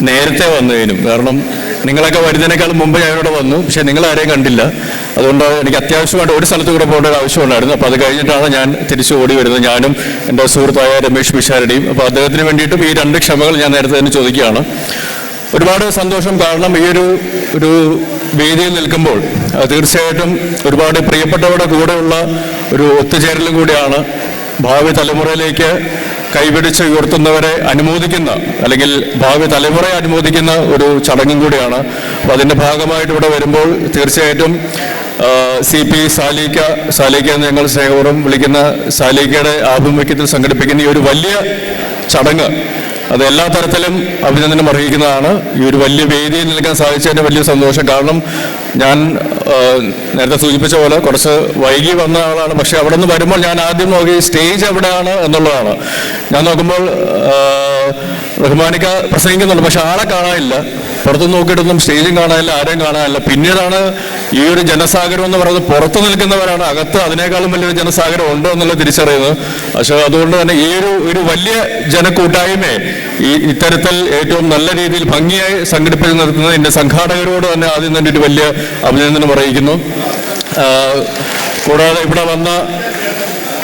നേരത്തെ വന്നതിനും. കാരണം നിങ്ങളൊക്കെ വരുന്നതിനേക്കാൾ മുമ്പ് ഞാനിവിടെ വന്നു, പക്ഷേ നിങ്ങളാരെയും കണ്ടില്ല. അതുകൊണ്ട് എനിക്ക് അത്യാവശ്യമായിട്ട് ഒരു സ്ഥലത്ത് കൂടെ പോകേണ്ട ഒരു ആവശ്യമുണ്ടായിരുന്നു. അപ്പോൾ അത് കഴിഞ്ഞിട്ടാണ് ഞാൻ തിരിച്ചു ഓടി വരുന്നത്, ഞാനും എൻ്റെ സുഹൃത്തായ രമേഷ് പിഷാരടിയും. അപ്പോൾ അദ്ദേഹത്തിന് വേണ്ടിയിട്ടും ഈ 2 ക്ഷമകൾ ഞാൻ നേരത്തെ തന്നെ ചോദിക്കുകയാണ്. ഒരുപാട് സന്തോഷം. കാരണം ഈ ഒരു വേദിയിൽ നിൽക്കുമ്പോൾ തീർച്ചയായിട്ടും ഒരുപാട് പ്രിയപ്പെട്ടവരുടെ കൂടെയുള്ള ഒരു ഒത്തുചേരലും കൂടിയാണ്. ഭാവി തലമുറയിലേക്ക് കൈപിടിച്ച് ഉയർത്തുന്നവരെ അനുമോദിക്കുന്ന, അല്ലെങ്കിൽ ഭാവി തലമുറയെ അനുമോദിക്കുന്ന ഒരു ചടങ്ങും കൂടിയാണ്. അപ്പോൾ അതിൻ്റെ ഭാഗമായിട്ട് ഇവിടെ വരുമ്പോൾ തീർച്ചയായിട്ടും CP സാലിക്ക എന്ന് ഞങ്ങൾ സ്നേഹപൂർവ്വം വിളിക്കുന്ന സാലിക്കയുടെ ആഭിമുഖ്യത്തിൽ സംഘടിപ്പിക്കുന്ന ഈ ഒരു വലിയ ചടങ്ങ്, അത് എല്ലാ തരത്തിലും അഭിനന്ദനം അർഹിക്കുന്നതാണ്. ഈ ഒരു വലിയ വേദിയിൽ നിൽക്കാൻ സാധിച്ചതിന് വലിയ സന്തോഷം. കാരണം ഞാൻ നേരത്തെ സൂചിപ്പിച്ച പോലെ കുറച്ച് വൈകി വന്ന ആളാണ്. പക്ഷെ അവിടെ നിന്ന് വരുമ്പോൾ ഞാൻ ആദ്യം നോക്കി സ്റ്റേജ് എവിടെയാണ് എന്നുള്ളതാണ്. ഞാൻ നോക്കുമ്പോൾ റഹ്മാനിക്ക പ്രസംഗിക്കുന്നുണ്ട്, പക്ഷെ ആളെ കാണാനില്ല. പുറത്ത് നോക്കിയിട്ടൊന്നും സ്റ്റേജും കാണാനില്ല, ആരെയും കാണാനില്ല. പിന്നീടാണ് ഈ ഒരു ജനസാഗരം എന്ന് പറയുന്നത് പുറത്ത് നിൽക്കുന്നവരാണ്, അകത്ത് അതിനേക്കാളും വലിയൊരു ജനസാഗരം ഉണ്ടോ എന്നുള്ളത് തിരിച്ചറിയുന്നത്. പക്ഷെ അതുകൊണ്ട് തന്നെ ഈ ഒരു വലിയ ജനക്കൂട്ടായ്മയെ ഇത്തരത്തിൽ ഏറ്റവും നല്ല രീതിയിൽ ഭംഗിയായി സംഘടിപ്പിച്ച് നിർത്തുന്നത് എൻ്റെ സംഘാടകരോട് തന്നെ ആദ്യം തന്നെ ഒരു വലിയ അഭിനന്ദനം അറിയിക്കുന്നു. കൂടാതെ ഇവിടെ വന്ന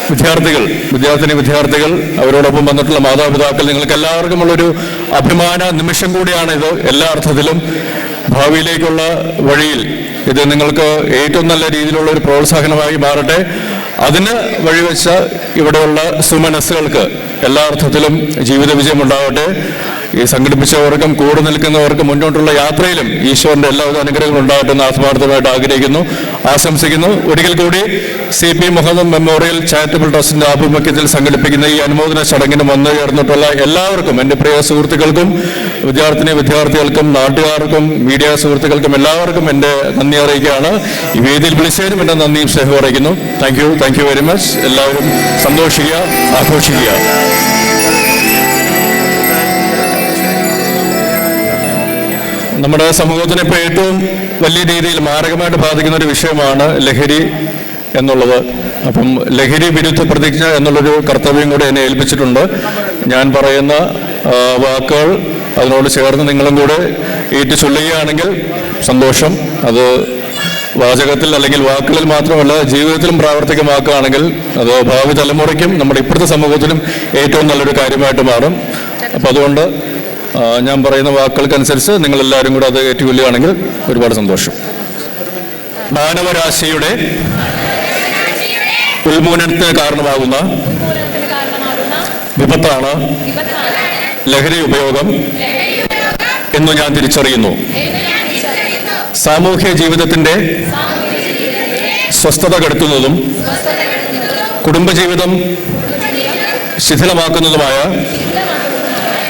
വിദ്യാർത്ഥികൾ, അവരോടൊപ്പം വന്നിട്ടുള്ള മാതാപിതാക്കൾ, നിങ്ങൾക്ക് എല്ലാവർക്കുമുള്ളൊരു അഭിമാന നിമിഷം കൂടിയാണിത്. എല്ലാ അർത്ഥത്തിലും ഭാവിയിലേക്കുള്ള വഴിയിൽ ഇത് നിങ്ങൾക്ക് ഏറ്റവും നല്ല രീതിയിലുള്ള ഒരു പ്രോത്സാഹനമായി മാറട്ടെ. അതിന് വഴിവെച്ച ഇവിടെയുള്ള സുമനസ്സുകൾക്ക് എല്ലാ അർത്ഥത്തിലും ജീവിത വിജയം ഉണ്ടാവട്ടെ. ഈ സംഘടിപ്പിച്ചവർക്കും കൂടെ നിൽക്കുന്നവർക്കും മുന്നോട്ടുള്ള യാത്രയിലും ഈശ്വരന്റെ എല്ലാവിധ അനുഗ്രഹങ്ങളും ഉണ്ടാവട്ടെ എന്ന് ആത്മാർത്ഥമായിട്ട് ആഗ്രഹിക്കുന്നു, ആശംസിക്കുന്നു. ഒരിക്കൽ കൂടി CP മുഹമ്മദ് മെമ്മോറിയൽ ചാരിറ്റബിൾ ട്രസ്റ്റിന്റെ ആഭിമുഖ്യത്തിൽ സംഘടിപ്പിക്കുന്ന ഈ അനുമോദന ചടങ്ങിന് വന്നു ചേർന്നിട്ടുള്ള എല്ലാവർക്കും, എൻ്റെ പ്രിയ സുഹൃത്തുക്കൾക്കും വിദ്യാർത്ഥികൾക്കും നാട്ടുകാർക്കും മീഡിയ സുഹൃത്തുക്കൾക്കും എല്ലാവർക്കും എൻ്റെ നന്ദി അറിയിക്കുകയാണ്. ഈ വേദിയിൽ വിളിച്ചതിനും എൻ്റെ നന്ദിയും സ്നേഹവും അറിയിക്കുന്നു. Thank you very much. എല്ലാവരും സന്തോഷിക്കുക, ആഘോഷിക്കുക. നമ്മുടെ സമൂഹത്തിനെ ഇപ്പോൾ ഏറ്റവും വലിയ രീതിയിൽ മാരകമായിട്ട് ബാധിക്കുന്ന ഒരു വിഷയമാണ് ലഹരി എന്നുള്ളത്. അപ്പം ലഹരി വിരുദ്ധ പ്രതിജ്ഞ എന്നുള്ളൊരു കർത്തവ്യം കൂടി എന്നെ ഏൽപ്പിച്ചിട്ടുണ്ട്. ഞാൻ പറയുന്ന വാക്കുകൾ അതിനോട് ചേർന്ന് നിങ്ങളും കൂടെ ഏറ്റു ചൊല്ലുകയാണെങ്കിൽ സന്തോഷം. അത് വാചകത്തിൽ അല്ലെങ്കിൽ വാക്കുകളിൽ മാത്രമല്ല ജീവിതത്തിലും പ്രാവർത്തികമാക്കുകയാണെങ്കിൽ അത് ഭാവി തലമുറയ്ക്കും നമ്മുടെ ഇപ്പോഴത്തെ സമൂഹത്തിലും ഏറ്റവും നല്ലൊരു കാര്യമായിട്ട് മാറും. അപ്പം അതുകൊണ്ട് ഞാൻ പറയുന്ന വാക്കുകൾക്കനുസരിച്ച് നിങ്ങളെല്ലാവരും കൂടെ അത് ഏറ്റുകൊള്ളുകയാണെങ്കിൽ ഒരുപാട് സന്തോഷം. മാനവരാശിയുടെ ഉന്മൂലനത്തിന് കാരണമാകുന്ന വിപത്താണ് ലഹരി ഉപയോഗം എന്ന് ഞാൻ തിരിച്ചറിയുന്നു. സാമൂഹ്യ ജീവിതത്തിന്റെ സ്വസ്ഥത കെടുത്തുന്നതും കുടുംബജീവിതം ശിഥിലമാക്കുന്നതുമായ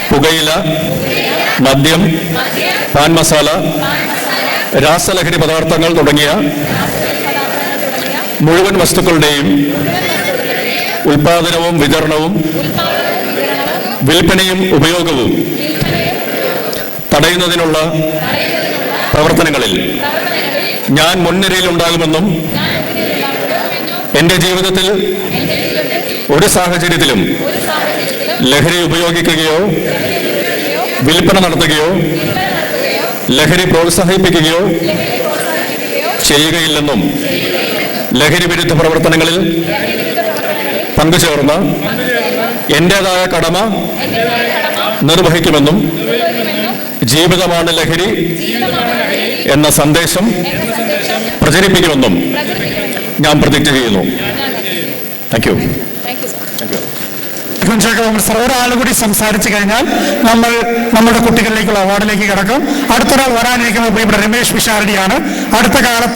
പുകയില, മദ്യം, പാൻ മസാല, രാസലഹരി പദാർത്ഥങ്ങൾ തുടങ്ങിയ മുഴുവൻ വസ്തുക്കളുടെയും ഉൽപാദനവും വിതരണവും വിൽപ്പനയും ഉപയോഗവും തടയുന്നതിനുള്ള പ്രവർത്തനങ്ങളിൽ ഞാൻ മുൻനിരയിലുണ്ടാകുമെന്നും എൻ്റെ ജീവിതത്തിൽ ഒരു സാഹചര്യത്തിലും ലഹരി ഉപയോഗിക്കുകയോ വിൽപ്പന നടത്തുകയോ ലഹരി പ്രോത്സാഹിപ്പിക്കുകയോ ചെയ്യുകയില്ലെന്നും ലഹരി വിരുദ്ധ പ്രവർത്തനങ്ങളിൽ പങ്കുചേർന്ന് എൻ്റേതായ കടമ നിർവഹിക്കുമെന്നും ജീവിതമാണ് ലഹരി എന്ന സന്ദേശം പ്രചരിപ്പിക്കുമെന്നും ഞാൻ പ്രതിജ്ഞ ചെയ്യുന്നു. Thank you. ഒരാൾ കൂടി സംസാരിച്ചു കഴിഞ്ഞാൽ നമ്മൾ നമ്മുടെ കുട്ടികളിലേക്കുള്ള അവാർഡിലേക്ക് കിടക്കും. അടുത്തൊരാൾ വരാനിരിക്കുന്നത് പ്രിയപ്പെട്ട രമേഷ് പിഷാരടിയാണ്. അടുത്ത കാലത്ത്